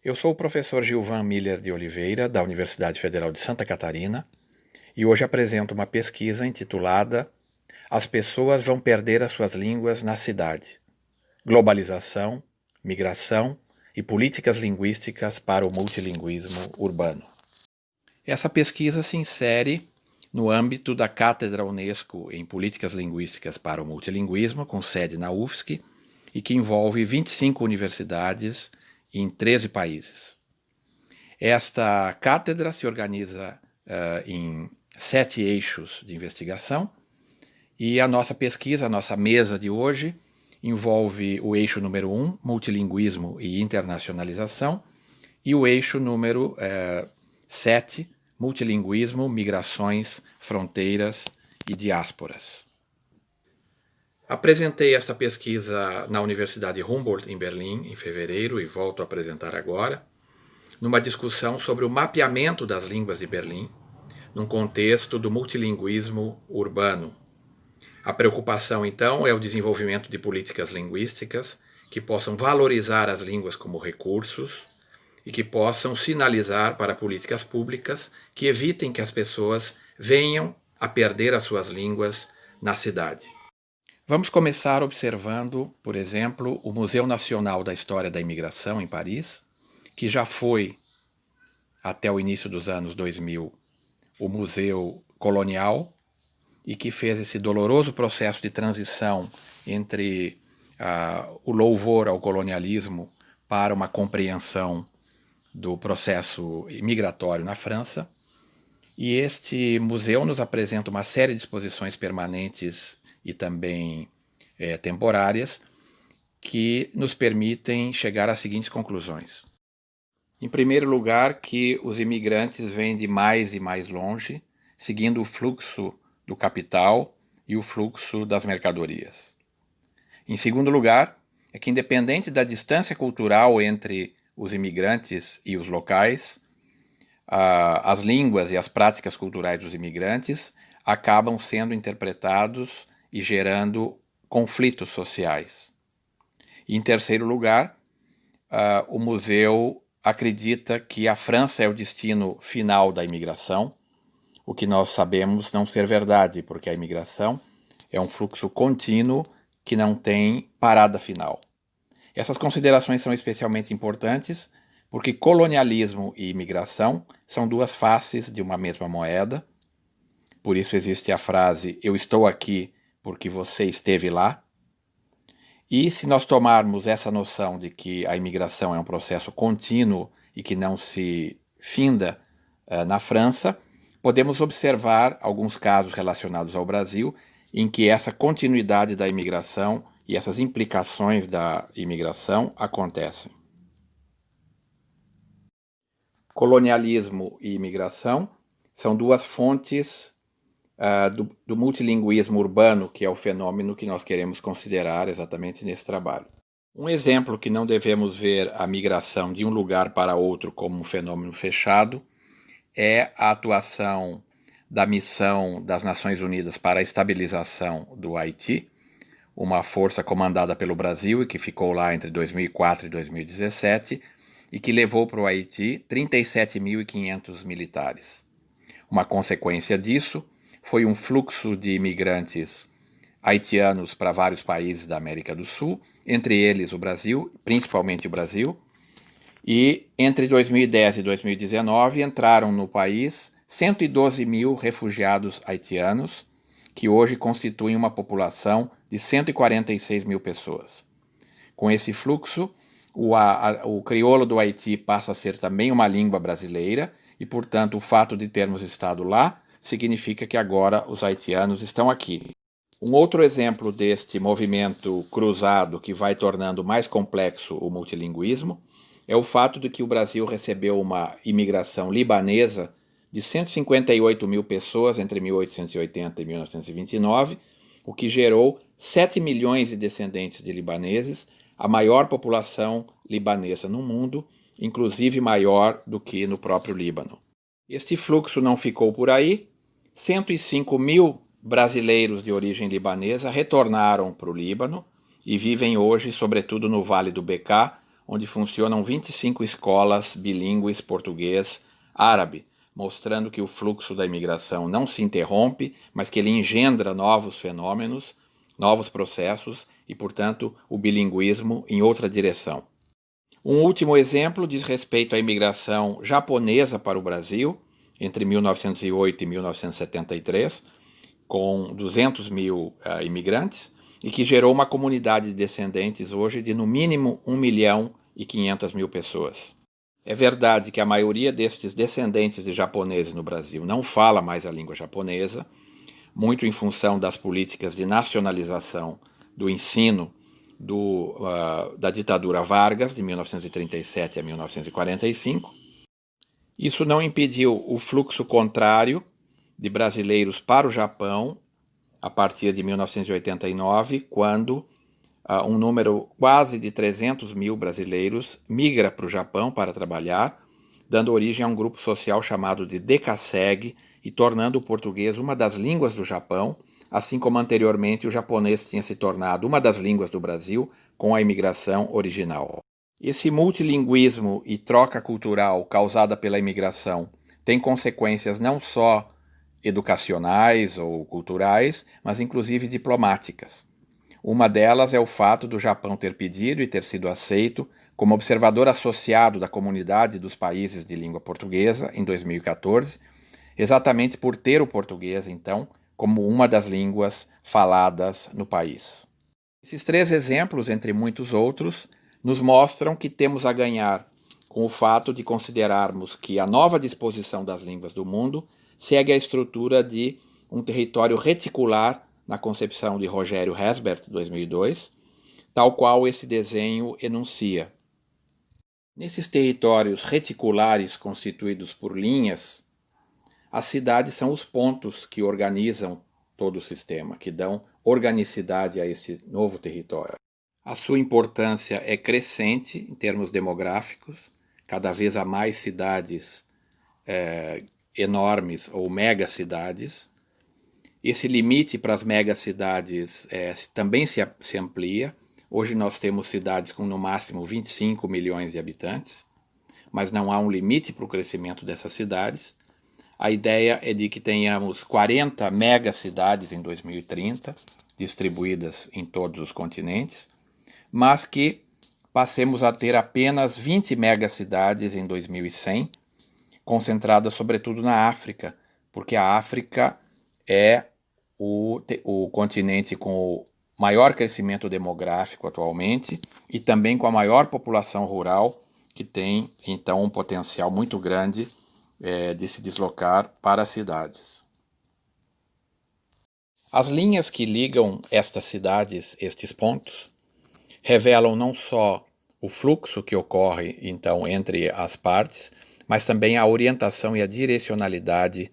Eu sou o professor Gilvan Miller de Oliveira, da Universidade Federal de Santa Catarina, e hoje apresento uma pesquisa intitulada As pessoas vão perder as suas línguas na cidade. Globalização, migração e políticas linguísticas para o multilinguismo urbano. Essa pesquisa se insere no âmbito da Cátedra Unesco em Políticas Linguísticas para o Multilinguismo, com sede na UFSC, e que envolve 25 universidades em 13 países. Esta cátedra se organiza em 7 eixos de investigação, e a nossa pesquisa, a nossa mesa de hoje, envolve o eixo número 1, multilinguismo e internacionalização, e o eixo número 7, multilinguismo, migrações, fronteiras e diásporas. Apresentei esta pesquisa na Universidade Humboldt, em Berlim, em fevereiro, e volto a apresentar agora, numa discussão sobre o mapeamento das línguas de Berlim, num contexto do multilinguismo urbano. A preocupação, então, é o desenvolvimento de políticas linguísticas que possam valorizar as línguas como recursos e que possam sinalizar para políticas públicas que evitem que as pessoas venham a perder as suas línguas na cidade. Vamos começar observando, por exemplo, o Museu Nacional da História da Imigração em Paris, que já foi, até o início dos anos 2000, o museu colonial e que fez esse doloroso processo de transição entre o louvor ao colonialismo para uma compreensão do processo imigratório na França. E este museu nos apresenta uma série de exposições permanentes e também temporárias que nos permitem chegar às seguintes conclusões. Em primeiro lugar, que os imigrantes vêm de mais e mais longe, seguindo o fluxo do capital e o fluxo das mercadorias. Em segundo lugar, é que independente da distância cultural entre os imigrantes e os locais, as línguas e as práticas culturais dos imigrantes acabam sendo interpretados e gerando conflitos sociais. E, em terceiro lugar, o museu acredita que a França é o destino final da imigração, o que nós sabemos não ser verdade, porque a imigração é um fluxo contínuo que não tem parada final. Essas considerações são especialmente importantes porque colonialismo e imigração são duas faces de uma mesma moeda. Por isso existe a frase "eu estou aqui porque você esteve lá". E se nós tomarmos essa noção de que a imigração é um processo contínuo e que não se finda na França, podemos observar alguns casos relacionados ao Brasil em que essa continuidade da imigração e essas implicações da imigração acontecem. Colonialismo e imigração são duas fontes do multilinguismo urbano, que é o fenômeno que nós queremos considerar exatamente nesse trabalho. Um exemplo que não devemos ver a migração de um lugar para outro como um fenômeno fechado é a atuação da Missão das Nações Unidas para a Estabilização do Haiti, uma força comandada pelo Brasil e que ficou lá entre 2004 e 2017 e que levou para o Haiti 37.500 militares. Uma consequência disso foi um fluxo de imigrantes haitianos para vários países da América do Sul, entre eles o Brasil, principalmente o Brasil, e entre 2010 e 2019 entraram no país 112 mil refugiados haitianos, que hoje constituem uma população de 146 mil pessoas. Com esse fluxo, o crioulo do Haiti passa a ser também uma língua brasileira e, portanto, o fato de termos estado lá significa que agora os haitianos estão aqui. Um outro exemplo deste movimento cruzado que vai tornando mais complexo o multilinguismo é o fato de que o Brasil recebeu uma imigração libanesa de 158 mil pessoas entre 1880 e 1929, o que gerou 7 milhões de descendentes de libaneses, a maior população libanesa no mundo, inclusive maior do que no próprio Líbano. Este fluxo não ficou por aí. 105 mil brasileiros de origem libanesa retornaram para o Líbano e vivem hoje, sobretudo no Vale do Bekaa, onde funcionam 25 escolas bilíngues português-árabe, mostrando que o fluxo da imigração não se interrompe, mas que ele engendra novos fenômenos, novos processos e, portanto, o bilinguismo em outra direção. Um último exemplo diz respeito à imigração japonesa para o Brasil, entre 1908 e 1973, com 200 mil imigrantes, e que gerou uma comunidade de descendentes hoje de no mínimo 1.500.000 pessoas. É verdade que a maioria destes descendentes de japoneses no Brasil não fala mais a língua japonesa, muito em função das políticas de nacionalização do ensino da ditadura Vargas, de 1937 a 1945. Isso não impediu o fluxo contrário de brasileiros para o Japão a partir de 1989, quando um número quase de 300 mil brasileiros migra para o Japão para trabalhar, dando origem a um grupo social chamado de DECASEG e tornando o português uma das línguas do Japão, assim como anteriormente o japonês tinha se tornado uma das línguas do Brasil com a imigração original. Esse multilinguismo e troca cultural causada pela imigração tem consequências não só educacionais ou culturais, mas inclusive diplomáticas. Uma delas é o fato do Japão ter pedido e ter sido aceito como observador associado da Comunidade dos Países de Língua Portuguesa em 2014, exatamente por ter o português, então, como uma das línguas faladas no país. Esses três exemplos, entre muitos outros, nos mostram que temos a ganhar com o fato de considerarmos que a nova disposição das línguas do mundo segue a estrutura de um território reticular na concepção de Rogério Hesbert, 2002, tal qual esse desenho enuncia. Nesses territórios reticulares constituídos por linhas, as cidades são os pontos que organizam todo o sistema, que dão organicidade a esse novo território. A sua importância é crescente em termos demográficos, cada vez há mais cidades enormes ou megacidades. Esse limite para as megacidades também se amplia. Hoje nós temos cidades com no máximo 25 milhões de habitantes, mas não há um limite para o crescimento dessas cidades. A ideia é de que tenhamos 40 megacidades em 2030, distribuídas em todos os continentes, mas que passemos a ter apenas 20 megacidades em 2100, concentradas sobretudo na África, porque a África é o continente com o maior crescimento demográfico atualmente e também com a maior população rural, que tem então um potencial muito grande de se deslocar para as cidades. As linhas que ligam estas cidades, estes pontos, revelam não só o fluxo que ocorre então entre as partes, mas também a orientação e a direcionalidade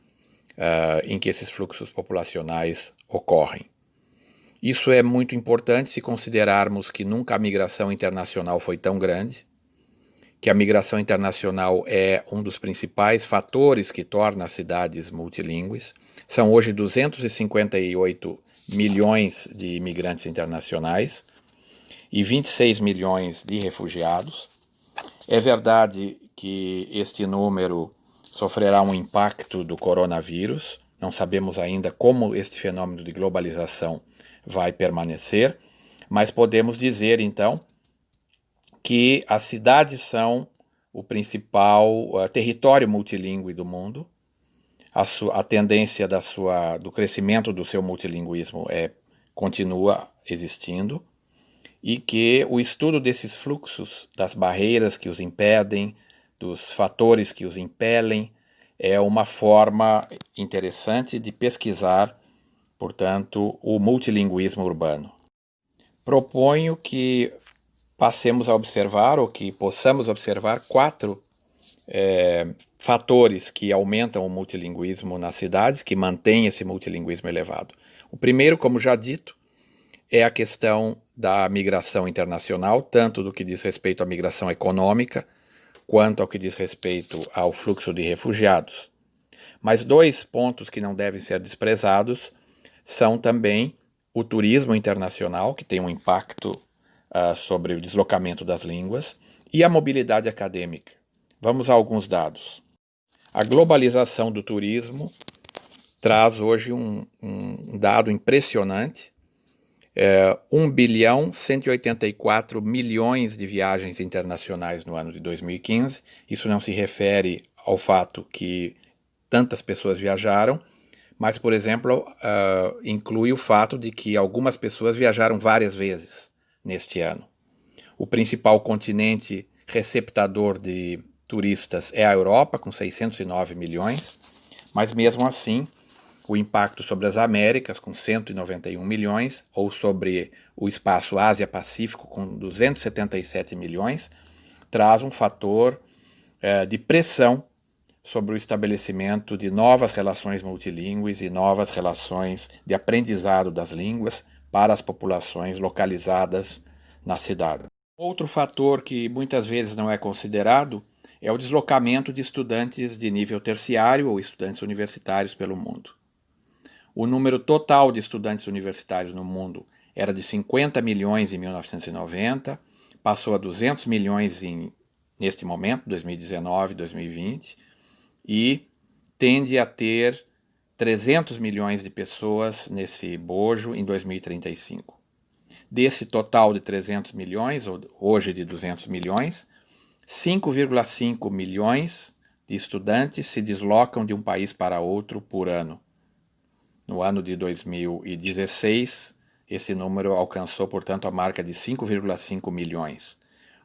em que esses fluxos populacionais ocorrem. Isso é muito importante se considerarmos que nunca a migração internacional foi tão grande, que a migração internacional é um dos principais fatores que torna as cidades multilingües. São hoje 258 milhões de imigrantes internacionais e 26 milhões de refugiados. É verdade que este número sofrerá um impacto do coronavírus. Não sabemos ainda como este fenômeno de globalização vai permanecer, mas podemos dizer, então, que as cidades são o principal território multilingüe do mundo. A tendência do crescimento do seu multilinguismo continua existindo, e que o estudo desses fluxos, das barreiras que os impedem, dos fatores que os impelem, é uma forma interessante de pesquisar, portanto, o multilinguismo urbano. Proponho que passemos a observar, ou que possamos observar, 4 fatores que aumentam o multilinguismo nas cidades, que mantêm esse multilinguismo elevado. O primeiro, como já dito, é a questão da migração internacional, tanto do que diz respeito à migração econômica, quanto ao que diz respeito ao fluxo de refugiados. Mas 2 pontos que não devem ser desprezados são também o turismo internacional, que tem um impacto sobre o deslocamento das línguas, E a mobilidade acadêmica? Vamos a alguns dados. A globalização do turismo traz hoje um dado impressionante. 1 bilhão 184 milhões de viagens internacionais no ano de 2015. Isso não se refere ao fato que tantas pessoas viajaram, mas, por exemplo, inclui o fato de que algumas pessoas viajaram várias vezes neste ano. O principal continente receptador de turistas é a Europa, com 609 milhões, mas mesmo assim, o impacto sobre as Américas, com 191 milhões, ou sobre o espaço Ásia-Pacífico, com 277 milhões, traz um fator de pressão sobre o estabelecimento de novas relações multilingües e novas relações de aprendizado das línguas para as populações localizadas na cidade. Outro fator que muitas vezes não é considerado é o deslocamento de estudantes de nível terciário ou estudantes universitários pelo mundo. O número total de estudantes universitários no mundo era de 50 milhões em 1990, passou a 200 milhões neste momento, 2019, 2020, e tende a ter 300 milhões de pessoas nesse bojo em 2035. Desse total de 300 milhões, hoje de 200 milhões, 5,5 milhões de estudantes se deslocam de um país para outro por ano. No ano de 2016, esse número alcançou, portanto, a marca de 5,5 milhões,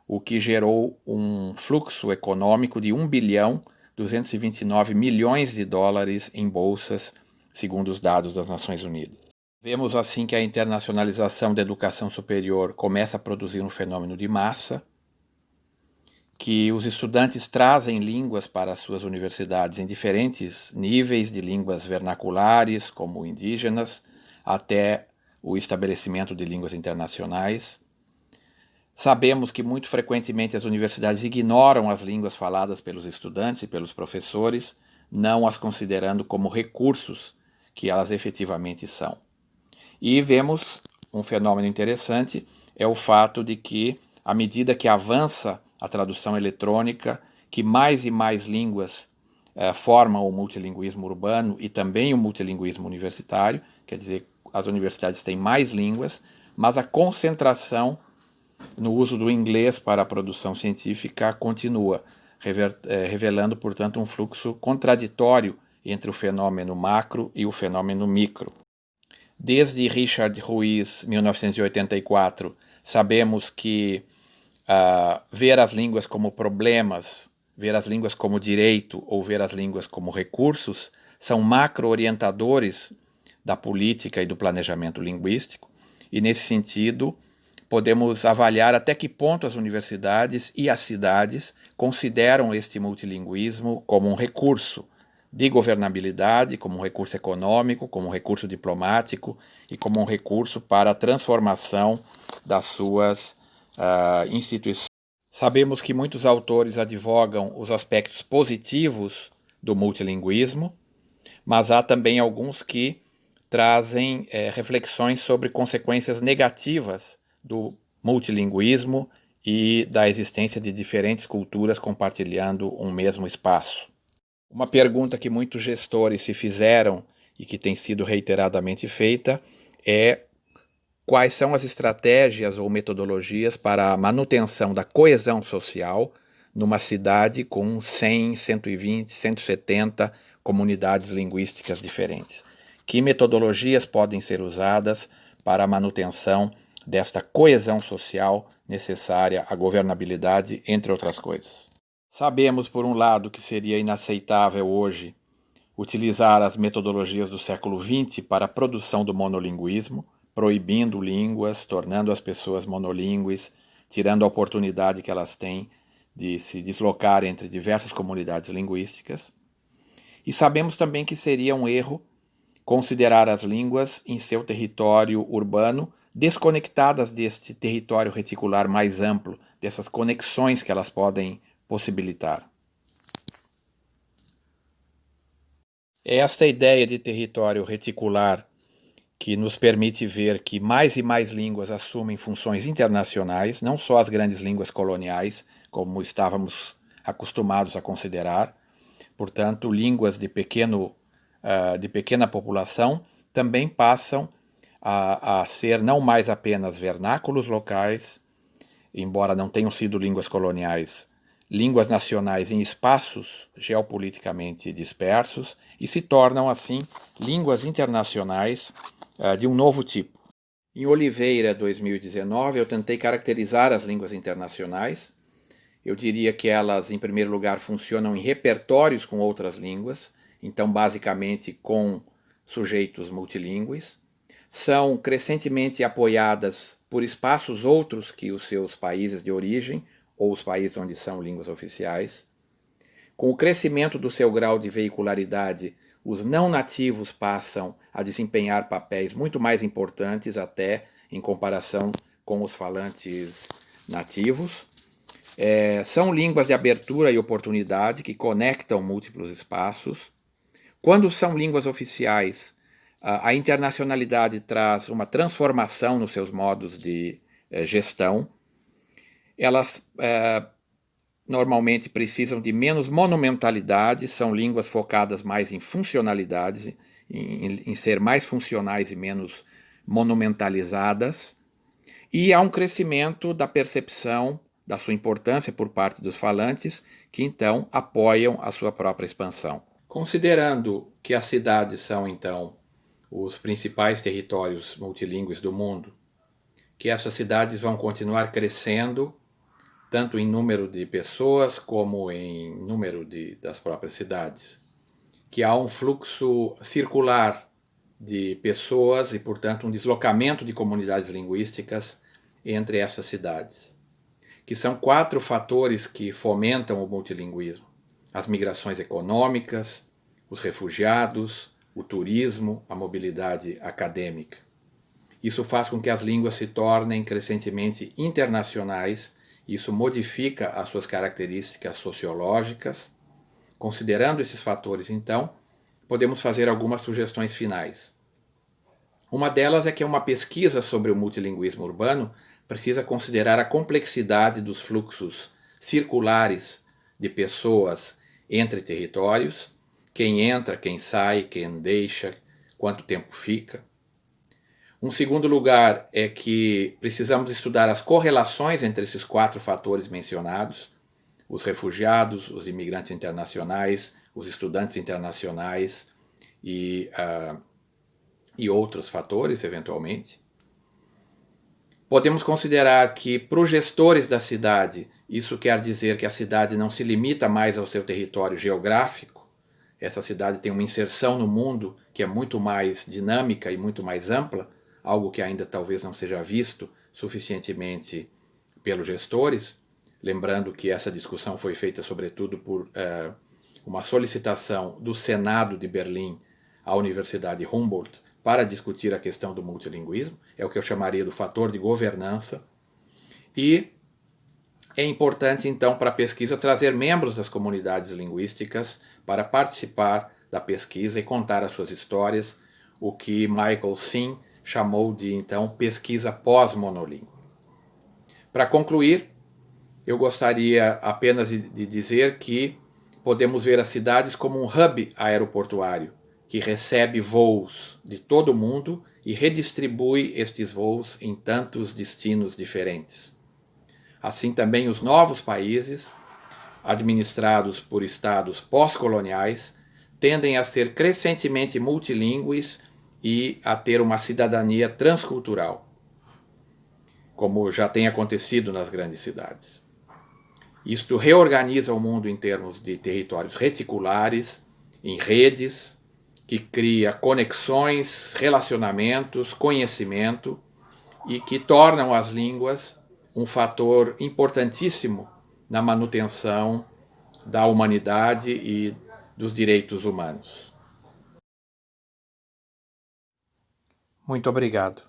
o que gerou um fluxo econômico de 1 bilhão 229 milhões de dólares em bolsas, segundo os dados das Nações Unidas. Vemos assim que a internacionalização da educação superior começa a produzir um fenômeno de massa, que os estudantes trazem línguas para as suas universidades em diferentes níveis de línguas vernaculares, como indígenas, até o estabelecimento de línguas internacionais. Sabemos que muito frequentemente as universidades ignoram as línguas faladas pelos estudantes e pelos professores, não as considerando como recursos que elas efetivamente são. E vemos um fenômeno interessante, é o fato de que, à medida que avança a tradução eletrônica, que mais e mais línguas formam o multilinguismo urbano e também o multilinguismo universitário, quer dizer, as universidades têm mais línguas, mas a concentração no uso do inglês para a produção científica continua, revelando, portanto, um fluxo contraditório entre o fenômeno macro e o fenômeno micro. Desde Richard Ruiz, 1984, sabemos que ver as línguas como problemas, ver as línguas como direito ou ver as línguas como recursos são macro-orientadores da política e do planejamento linguístico, e nesse sentido podemos avaliar até que ponto as universidades e as cidades consideram este multilinguismo como um recurso de governabilidade, como um recurso econômico, como um recurso diplomático e como um recurso para a transformação das suas instituições. Sabemos que muitos autores advogam os aspectos positivos do multilinguismo, mas há também alguns que trazem reflexões sobre consequências negativas do multilinguismo e da existência de diferentes culturas compartilhando um mesmo espaço. Uma pergunta que muitos gestores se fizeram e que tem sido reiteradamente feita é: quais são as estratégias ou metodologias para a manutenção da coesão social numa cidade com 100, 120, 170 comunidades linguísticas diferentes? Que metodologias podem ser usadas para a manutenção desta coesão social necessária à governabilidade, entre outras coisas? Sabemos, por um lado, que seria inaceitável hoje utilizar as metodologias do século XX para a produção do monolinguismo, proibindo línguas, tornando as pessoas monolíngues, tirando a oportunidade que elas têm de se deslocar entre diversas comunidades linguísticas. E sabemos também que seria um erro considerar as línguas em seu território urbano desconectadas deste território reticular mais amplo, dessas conexões que elas podem possibilitar. É esta ideia de território reticular que nos permite ver que mais e mais línguas assumem funções internacionais, não só as grandes línguas coloniais, como estávamos acostumados a considerar. Portanto, línguas de pequena população também passam a ser não mais apenas vernáculos locais, embora não tenham sido línguas coloniais, línguas nacionais em espaços geopoliticamente dispersos, e se tornam, assim, línguas internacionais de um novo tipo. Em Oliveira, 2019, eu tentei caracterizar as línguas internacionais. Eu diria que elas, em primeiro lugar, funcionam em repertórios com outras línguas, então, basicamente, com sujeitos multilingües. São crescentemente apoiadas por espaços outros que os seus países de origem, ou os países onde são línguas oficiais. Com o crescimento do seu grau de veicularidade, os não nativos passam a desempenhar papéis muito mais importantes, até em comparação com os falantes nativos. São línguas de abertura e oportunidade que conectam múltiplos espaços. Quando são línguas oficiais, a internacionalidade traz uma transformação nos seus modos de gestão. Elas normalmente precisam de menos monumentalidade, são línguas focadas mais em funcionalidades, em ser mais funcionais e menos monumentalizadas. E há um crescimento da percepção da sua importância por parte dos falantes, que então apoiam a sua própria expansão. Considerando que as cidades são então os principais territórios multilingües do mundo, que essas cidades vão continuar crescendo, tanto em número de pessoas como em número das próprias cidades, que há um fluxo circular de pessoas e, portanto, um deslocamento de comunidades linguísticas entre essas cidades, que são 4 fatores que fomentam o multilinguismo: as migrações econômicas, os refugiados, o turismo, a mobilidade acadêmica. Isso faz com que as línguas se tornem crescentemente internacionais. Isso modifica as suas características sociológicas. Considerando esses fatores, então, podemos fazer algumas sugestões finais. Uma delas é que uma pesquisa sobre o multilinguismo urbano precisa considerar a complexidade dos fluxos circulares de pessoas entre territórios, quem entra, quem sai, quem deixa, quanto tempo fica. Um segundo lugar é que precisamos estudar as correlações entre esses 4 fatores mencionados: os refugiados, os imigrantes internacionais, os estudantes internacionais e outros fatores, eventualmente. Podemos considerar que, para os gestores da cidade, isso quer dizer que a cidade não se limita mais ao seu território geográfico. Essa cidade tem uma inserção no mundo que é muito mais dinâmica e muito mais ampla, algo que ainda talvez não seja visto suficientemente pelos gestores. Lembrando que essa discussão foi feita sobretudo por uma solicitação do Senado de Berlim à Universidade Humboldt para discutir a questão do multilinguismo. É o que eu chamaria do fator de governança. E é importante, então, para a pesquisa, trazer membros das comunidades linguísticas para participar da pesquisa e contar as suas histórias, o que Michael Sim chamou de, então, pesquisa pós-monolíngue. Para concluir, eu gostaria apenas de dizer que podemos ver as cidades como um hub aeroportuário, que recebe voos de todo o mundo e redistribui estes voos em tantos destinos diferentes. Assim também os novos países, administrados por estados pós-coloniais, tendem a ser crescentemente multilingües e a ter uma cidadania transcultural, como já tem acontecido nas grandes cidades. Isto reorganiza o mundo em termos de territórios reticulares, em redes, que cria conexões, relacionamentos, conhecimento e que tornam as línguas um fator importantíssimo na manutenção da humanidade e dos direitos humanos. Muito obrigado.